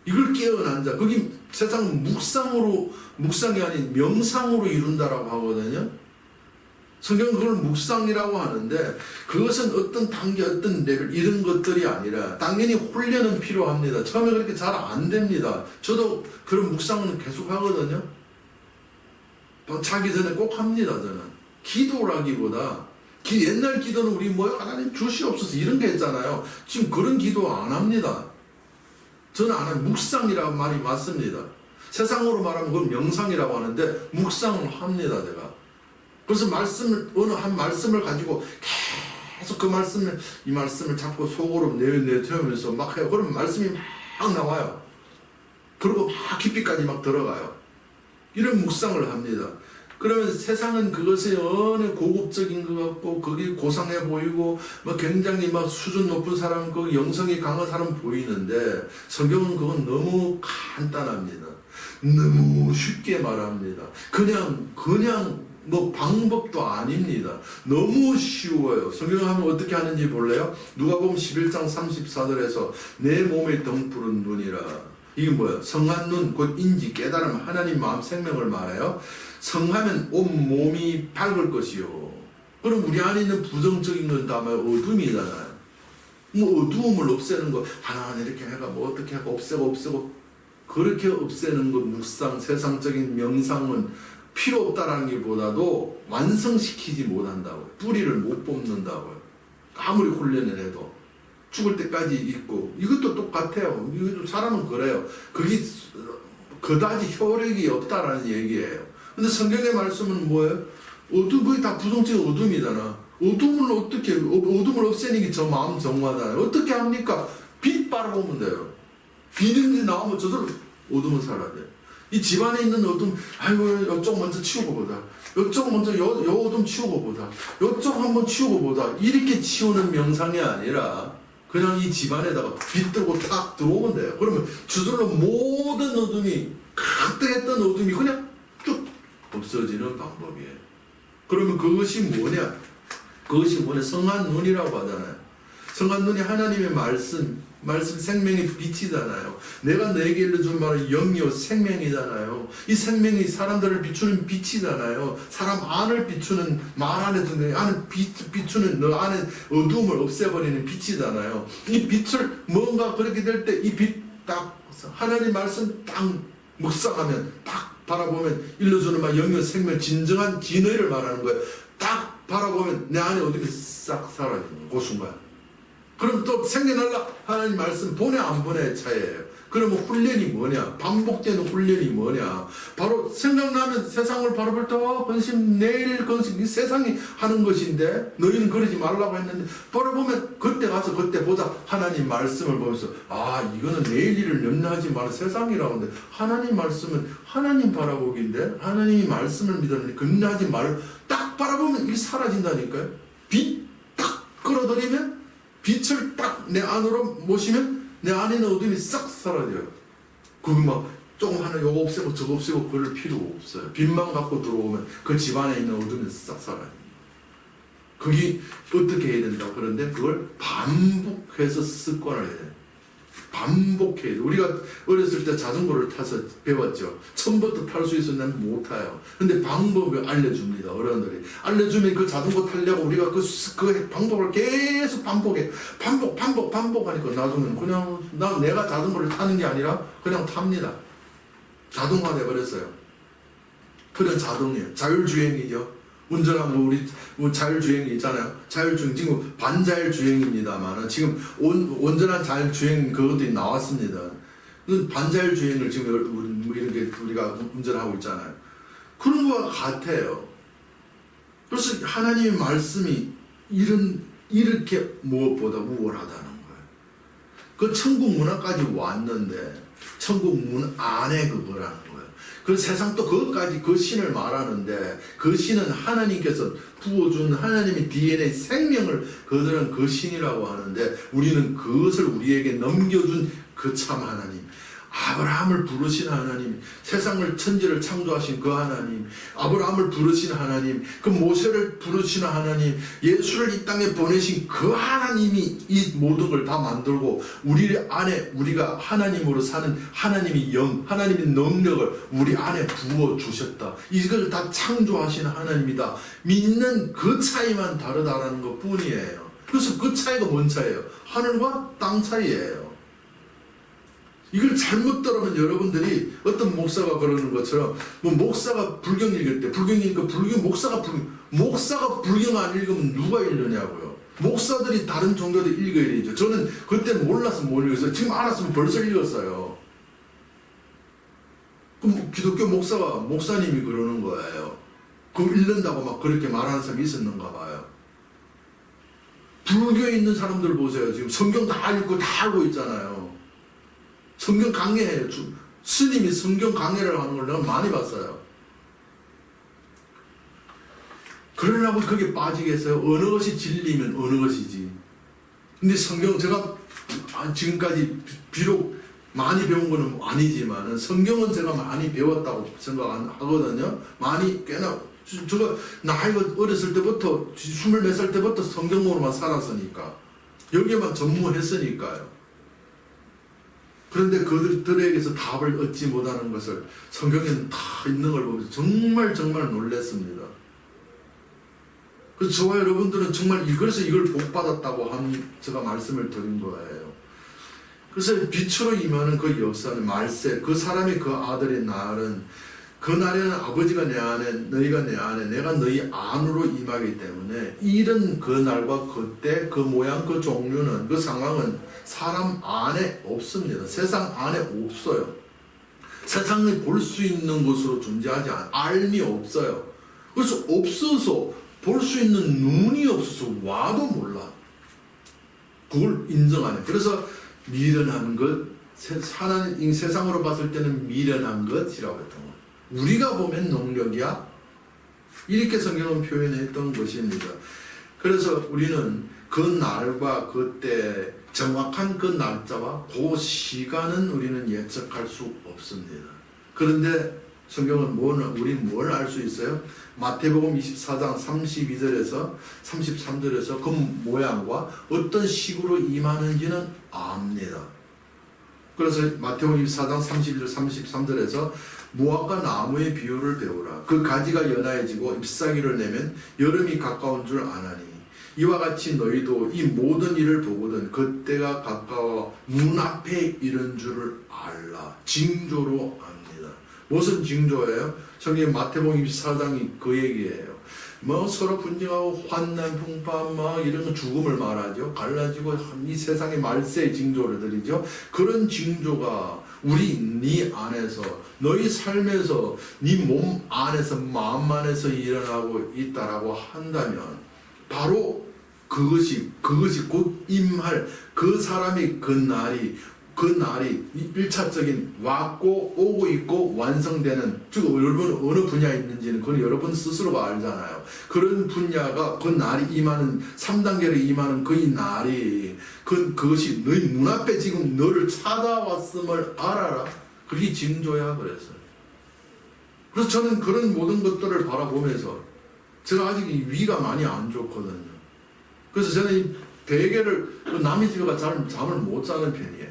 이걸 깨어난 자. 그게 세상 묵상이 아닌 명상으로 이룬다라고 하거든요. 성경은 그걸 묵상이라고 하는데 그것은 어떤 단계, 어떤 레벨 이런 것들이 아니라 당연히 훈련은 필요합니다. 처음에 그렇게 잘 안 됩니다. 저도 그런 묵상은 계속 하거든요. 자기 전에 꼭 합니다. 저는. 기도라기보다 옛날 기도는 우리 하나님 주시옵소서 이런 게 했잖아요. 지금 그런 기도 안 합니다. 저는 안 해요. 묵상이라는 말이 맞습니다. 세상으로 말하면 그건 명상이라고 하는데 묵상을 합니다. 제가. 그래서 어느 한 말씀을 가지고 계속 이 말씀을 자꾸 속으로 내태우면서 막 해요. 그러면 말씀이 막 나와요. 그리고 막 깊이까지 막 들어가요. 이런 묵상을 합니다. 그러면 세상은 그것이 어느 고급적인 것 같고 거기 고상해 보이고 뭐 굉장히 막 수준 높은 사람, 그 영성이 강한 사람 보이는데 성경은 그건 너무 간단합니다. 너무 쉽게 말합니다. 그냥 뭐 방법도 아닙니다. 너무 쉬워요. 성경을 하면 어떻게 하는지 볼래요? 누가복음 11장 34절에서 내 몸에 덩푸른 눈이라. 이게 뭐예요? 성한 눈, 곧 인지, 깨달음, 하나님 마음 생명을 말해요. 성하면 온 몸이 밝을 것이요. 그럼 우리 안에 있는 부정적인 건 다 어둠이잖아요. 뭐 어두움을 없애는 거 하나하나 이렇게 해가 뭐 어떻게 하고 없애고 그렇게 없애는 거 묵상, 세상적인 명상은 필요 없다라는 게 보다도 완성시키지 못한다고요. 뿌리를 못 뽑는다고요. 아무리 훈련을 해도 죽을 때까지 있고 이것도 똑같아요. 이것도 사람은 그래요. 그게 그다지 효력이 없다라는 얘기예요. 근데 성경의 말씀은 뭐예요? 거의 다 부정적인 어둠이잖아. 어둠을 없애는 게 저 마음 정화잖아요. 어떻게 합니까? 빛 바라보면 돼요. 빛이 나오면 저절로 어둠은 사라져요. 이 집안에 있는 어둠, 아이고, 이쪽 먼저 치우고 보자. 이쪽 먼저 요 어둠 치우고 보자. 이쪽 한번 치우고 보자. 이렇게 치우는 명상이 아니라 그냥 이 집안에다가 빛 들고 딱 들어오면 돼요. 그러면 저절로 모든 어둠이, 각대했던 어둠이 그냥 쭉 없어지는 방법이에요. 그러면 그것이 뭐냐? 성한 눈이라고 하잖아요. 성한 눈이 하나님의 말씀 생명의 빛이잖아요. 내가 너에게 일러준 말은 영이요 생명이잖아요. 이 생명이 사람들을 비추는 빛이잖아요. 사람 안을 비추는, 말 안에 드는 안을 비추는, 너 안에 어두움을 없애버리는 빛이잖아요. 이 빛을 뭔가 그렇게 될 때 이 빛 딱 하나님 말씀 딱 묵상하면 딱 바라보면 일러주는 말 영이요 생명, 진정한 진의를 말하는 거예요. 딱 바라보면 내 안에 어둠이 싹 사라지는 거예요. 그 순간. 그럼 또 생겨날라 하나님 말씀 보내 안 보내의 차이예요. 그러면 훈련이 뭐냐? 반복되는 훈련이 뭐냐? 바로 생각나면 세상을 바라볼 때 헌신, 내일 헌신, 이 세상이 하는 것인데 너희는 그러지 말라고 했는데 바라보면 그때 가서 그때 보자. 하나님 말씀을 보면서 이거는 내일 일을 염려하지 마라. 세상이라고 하는데 하나님 말씀은 하나님 바라보기인데 하나님이 말씀을 믿었는데 염려하지 말라. 딱 바라보면 이게 사라진다니까요. 빛 딱 끌어들이면 빛을 딱 내 안으로 모시면 내 안에 있는 어둠이 싹 사라져요. 그거 막 조금 하나 요거 없애고 저거 없애고 그럴 필요 없어요. 빛만 갖고 들어오면 그 집안에 있는 어둠이 싹 사라져요. 그게 어떻게 해야 된다고 그런데 그걸 반복해서 습관을 해야 돼요. 반복해야 돼요. 우리가 어렸을 때 자전거를 타서 배웠죠. 처음부터 탈 수 있었는데 못 타요. 근데 방법을 알려줍니다. 어른들이 알려주면 그 자전거 타려고 우리가 그 방법을 계속 반복해. 반복하니까 나중에는 그냥 내가 자전거를 타는 게 아니라 그냥 탑니다. 자동화 돼버렸어요. 그런 자동이에요. 자율주행이죠. 운전하고 우리 자율주행이 있잖아요. 자율주행 지금 반자율주행입니다만 지금 온전한 자율주행 그것들이 나왔습니다. 반자율주행을 지금 이렇게 우리가 운전하고 있잖아요. 그런 것 같아요. 그래서 하나님의 말씀이 이렇게 무엇보다 우월하다는 거예요. 그 천국 문화까지 왔는데 천국 문 안에 그거라는 거예요. 그 세상 또 그것까지 그 신을 말하는데 그 신은 하나님께서 부어준 하나님의 DNA 생명을 그들은 그 신이라고 하는데 우리는 그것을 우리에게 넘겨준 그 참 하나님, 아브라함을 부르신 하나님, 세상을 천지를 창조하신 그 하나님, 아브라함을 부르신 하나님, 그 모세를 부르신 하나님, 예수를 이 땅에 보내신 그 하나님이 이 모든 걸 다 만들고 우리 안에 우리가 하나님으로 사는 하나님의 영, 하나님의 능력을 우리 안에 부어주셨다. 이걸 다 창조하신 하나님이다. 믿는 그 차이만 다르다라는 것 뿐이에요. 그래서 그 차이가 뭔 차이예요? 하늘과 땅 차이예요. 이걸 잘못 들으면 여러분들이 어떤 목사가 그러는 것처럼 뭐 목사가 불경 읽을 때 불경 읽으니까 목사가 불경 안 읽으면 누가 읽느냐고요. 목사들이 다른 종교도 읽어야 되죠. 저는 그때 몰라서 못 읽었어요. 지금 알았으면 벌써 읽었어요. 그럼 기독교 목사님이 그러는 거예요. 그거 읽는다고 막 그렇게 말하는 사람이 있었는가 봐요. 불교에 있는 사람들 보세요. 지금 성경 다 읽고 다 알고 있잖아요. 성경 강해해요. 스님이 성경 강해를 하는 걸 내가 많이 봤어요. 그러려고 거기에 빠지겠어요? 어느 것이 진리면 어느 것이지. 근데 성경 제가 지금까지 비록 많이 배운 거는 아니지만 성경은 제가 많이 배웠다고 생각하거든요. 많이 꽤나 제가 나이가 어렸을 때부터 20몇 살 때부터 성경으로만 살았으니까 여기에만 전무했으니까요. 그런데 그들에게서 답을 얻지 못하는 것을 성경에는 다 있는 걸 보면서 정말 놀랐습니다. 그래서 저와 여러분들은 정말 그래서 이걸 복받았다고 제가 말씀을 드린 거예요. 그래서 빛으로 임하는 그 역사는 말세, 그 사람이 그 아들의 날은 그 날에는 아버지가 내 안에, 너희가 내 안에, 내가 너희 안으로 임하기 때문에 이런 그 날과 그때, 그 모양, 그 종류는, 그 상황은 사람 안에 없습니다. 세상 안에 없어요. 세상을 볼 수 있는 것으로 존재하지 않아요. 알미 없어요. 그래서 없어서 볼 수 있는 눈이 없어서 와도 몰라. 그걸 인정하네. 그래서 미련한 것, 하나님 세상으로 봤을 때는 미련한 것이라고 했던 거예요. 우리가 보면 능력이야? 이렇게 성경은 표현했던 것입니다. 그래서 우리는 그 날과 그때 정확한 그 날짜와 그 시간은 우리는 예측할 수 없습니다. 그런데 성경은 우리 뭘 알 수 있어요? 마태복음 24장 32절에서 33절에서 그 모양과 어떤 식으로 임하는지는 압니다. 그래서 마태복음 24장 31절 33절에서 무화과 나무의 비유를 배우라. 그 가지가 연하여지고 잎사귀를 내면 여름이 가까운 줄 아나니 이와 같이 너희도 이 모든 일을 보거든 그때가 가까워 눈앞에 이른 줄을 알라. 징조로 압니다. 무슨 징조예요? 성경 마태복음 24장이 그 얘기예요. 뭐 서로 분쟁하고 환난 풍파 막 이런 거 죽음을 말하죠. 갈라지고 이 세상의 말세의 징조를 드리죠. 그런 징조가 네 안에서 너희 삶에서 네 몸 안에서 마음 안에서 일어나고 있다라고 한다면 바로 그것이 곧 임할 그 사람이 그 날이 1차적인 왔고 오고 있고 완성되는, 즉 여러분 어느 분야에 있는지는 그건 여러분 스스로가 알잖아요. 그런 분야가 그 날이 임하는 3단계로 임하는 그 날이 그것이 너희 눈앞에 지금 너를 찾아왔음을 알아라. 그게 징조야 그랬어요. 그래서 저는 그런 모든 것들을 바라보면서 제가 아직 위가 많이 안 좋거든요. 그래서 저는 이 베개를 남의 집에 가서 잠을 못 자는 편이에요.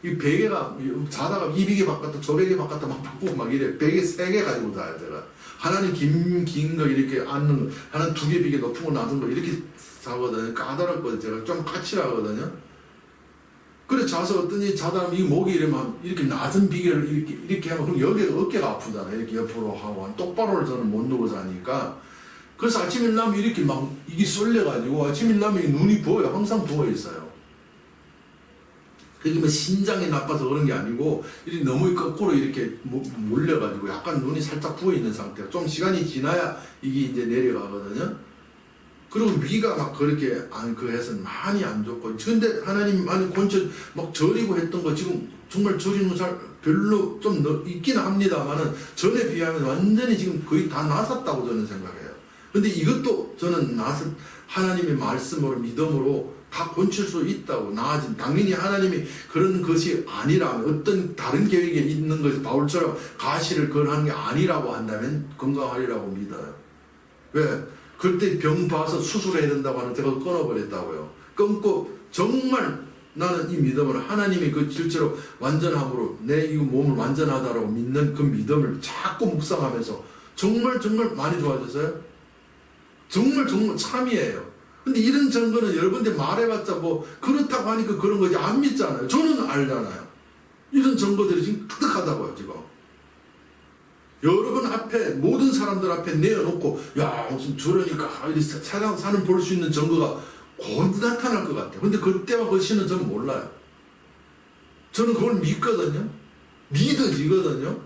이 베개가 자다가 이 베개 바꿨다 저 베개 바꿨다 막 바꾸고 막 이래. 베개 3개 가지고 자요 제가. 하나는 긴 거 이렇게 앉는 거, 하나는 2개 베개 높은 거 낮은 거 이렇게 자거든요. 까다롭거든요. 제가 좀 까칠하거든요. 그래 자서 어떠니 자다 보면 이 목이 이러면 이렇게 낮은 베개를 이렇게 하면 그럼 여기가 어깨가 아프잖아요. 이렇게 옆으로 하고 똑바로를 저는 못 누워 자니까. 그래서 아침 일어나면 이렇게 막 이게 쏠려가지고 아침 일어나면 눈이 부어요. 항상 부어 있어요. 그게 뭐 신장이 나빠서 그런 게 아니고 이렇게 너무 거꾸로 이렇게 몰려가지고 약간 눈이 살짝 부어 있는 상태가 좀 시간이 지나야 이게 이제 내려가거든요. 그리고 위가 막 그렇게 해서 많이 안 좋고. 근데 하나님 많이 막 저리고 했던 거 지금 정말 저리는 거 잘 별로 좀 있긴 합니다만은 전에 비하면 완전히 지금 거의 다 나섰다고 저는 생각해요. 근데 이것도 저는 하나님의 말씀으로 믿음으로 다 고칠 수 있다고 나아진. 당연히 하나님이 그런 것이 아니라면 어떤 다른 계획이 있는 것이 바울처럼 가시를 걸하는 게 아니라고 한다면 건강하리라고 믿어요. 왜? 그때 병 봐서 수술해야 된다고 하는 제가 끊어버렸다고요. 끊고 정말 나는 이 믿음을 하나님이 그 실제로 완전함으로 내 이 몸을 완전하다라고 믿는 그 믿음을 자꾸 묵상하면서 정말 많이 좋아졌어요. 정말 참이에요. 근데 이런 증거는 여러분들 말해봤자 뭐 그렇다고 하니까 그런 거지 안 믿잖아요. 저는 알잖아요. 이런 증거들이 지금 가득하다고요. 지금 여러분 앞에 모든 사람들 앞에 내어놓고 야 무슨 저러니까 세상 사는 볼 수 있는 증거가 곧 나타날 것 같아요. 근데 그때와 그 시는 저는 몰라요. 저는 그걸 믿거든요. 믿어지거든요.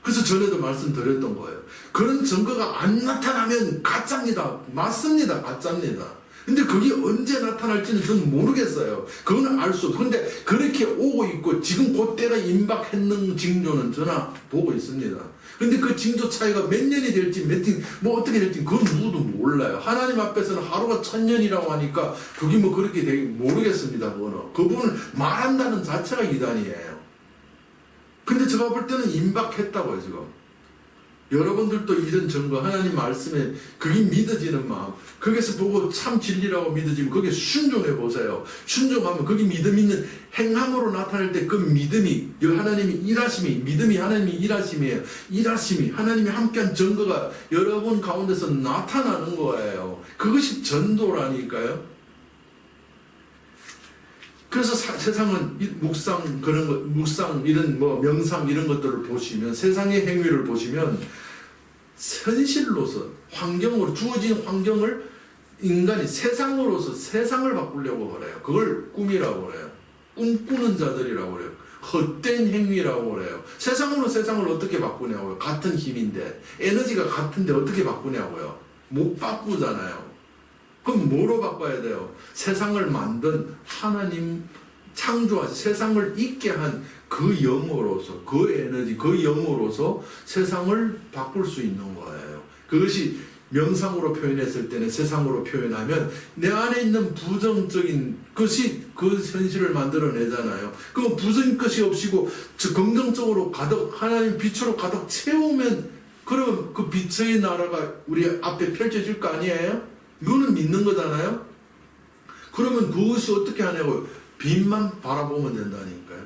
그래서 전에도 말씀드렸던 거예요. 그런 증거가 안 나타나면 가짜입니다. 맞습니다. 가짜입니다. 근데 그게 언제 나타날지는 저는 모르겠어요. 그건 알 수 없어요. 근데 그렇게 오고 있고 지금 그때가 임박했는 징조는 저나 보고 있습니다. 근데 그 징조 차이가 몇 년이 될지 뭐 어떻게 될지 그건 누구도 몰라요. 하나님 앞에서는 하루가 1000년이라고 하니까 그게 뭐 그렇게 되기 모르겠습니다. 그분을 말한다는 자체가 이단이에요. 근데 제가 볼 때는 임박했다고요. 지금 여러분들도 이런 증거 하나님 말씀에 그게 믿어지는 마음, 거기서 보고 참 진리라고 믿어지면 거기에 순종해 보세요. 순종하면 거기 믿음 있는 행함으로 나타날 때 그 믿음이 하나님이 일하심이, 믿음이 하나님이 일하심이에요. 일하심이 하나님이 함께한 증거가 여러분 가운데서 나타나는 거예요. 그것이 전도라니까요. 그래서 세상은 묵상 그런 것, 묵상 이런 뭐 명상 이런 것들을 보시면, 세상의 행위를 보시면 현실로서 환경으로 주어진 환경을 인간이 세상으로서 세상을 바꾸려고 그래요. 그걸 꿈이라고 그래요. 꿈꾸는 자들이라고 그래요. 헛된 행위라고 그래요. 세상으로 세상을 어떻게 바꾸냐고요. 같은 힘인데, 에너지가 같은데 어떻게 바꾸냐고요. 못 바꾸잖아요. 그럼 뭐로 바꿔야 돼요? 세상을 만든 하나님, 창조하신 세상을 있게 한 그 영으로서, 그 에너지, 그 영으로서 세상을 바꿀 수 있는 거예요. 그것이 명상으로 표현했을 때는, 세상으로 표현하면 내 안에 있는 부정적인 것이 그 현실을 만들어내잖아요. 그럼 부정인 것이 없이고 긍정적으로 가득, 하나님 빛으로 가득 채우면, 그러면 그 빛의 나라가 우리 앞에 펼쳐질 거 아니에요? 이거는 믿는 거잖아요. 그러면 그것이 어떻게 하냐고요? 빛만 바라보면 된다니까요.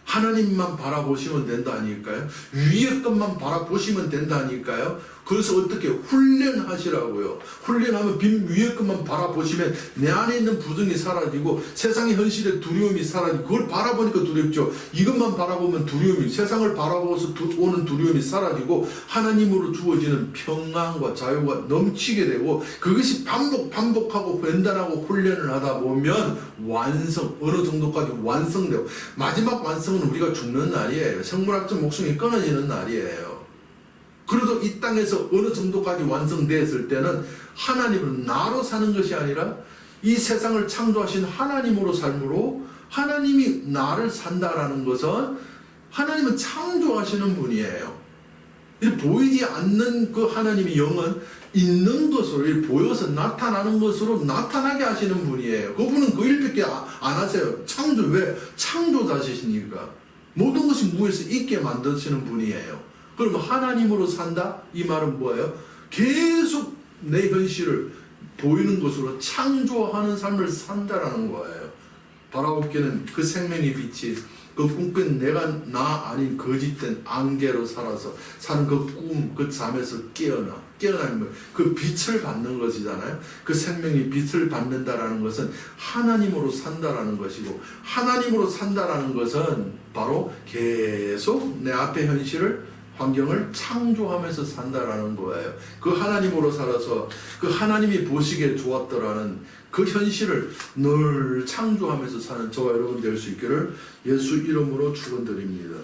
하나님만 바라보시면 된다니까요. 위의 것만 바라보시면 된다니까요. 그래서 어떻게 훈련하시라고요. 훈련하면 빛 위의 것만 바라보시면 내 안에 있는 부정이 사라지고 세상의 현실의 두려움이 사라지고, 그걸 바라보니까 두렵죠. 이것만 바라보면 두려움이, 세상을 바라보면서 오는 두려움이 사라지고 하나님으로 주어지는 평안과 자유가 넘치게 되고, 그것이 반복하고 연단하고 훈련을 하다 보면 완성, 어느 정도까지 완성되고, 마지막 완성은 우리가 죽는 날이에요. 생물학적 목숨이 끊어지는 날이에요. 그래도 이 땅에서 어느 정도까지 완성되었을 때는 하나님은 나로 사는 것이 아니라 이 세상을 창조하신 하나님으로 삶으로, 하나님이 나를 산다라는 것은 하나님은 창조하시는 분이에요. 보이지 않는 그 하나님의 영은 있는 것으로, 보여서 나타나는 것으로 나타나게 하시는 분이에요. 그분은 그 일밖에 안 하세요. 왜? 창조자시니까. 모든 것이 무에서 있게 만드시는 분이에요. 그러면 하나님으로 산다? 이 말은 뭐예요? 계속 내 현실을 보이는 것으로 창조하는 삶을 산다라는 거예요. 바라보기에는 그 생명의 빛이, 그 꿈꾼 내가 나 아닌 거짓된 안개로 살아서 사는 그 꿈, 그 잠에서 깨어나는 그 빛을 받는 것이잖아요. 그 생명이 빛을 받는다라는 것은 하나님으로 산다라는 것이고, 하나님으로 산다라는 것은 바로 계속 내 앞의 현실을, 환경을 창조하면서 산다라는 거예요. 그 하나님으로 살아서 그 하나님이 보시기에 좋았더라는 그 현실을 늘 창조하면서 사는 저와 여러분 될 수 있기를 예수 이름으로 축원드립니다.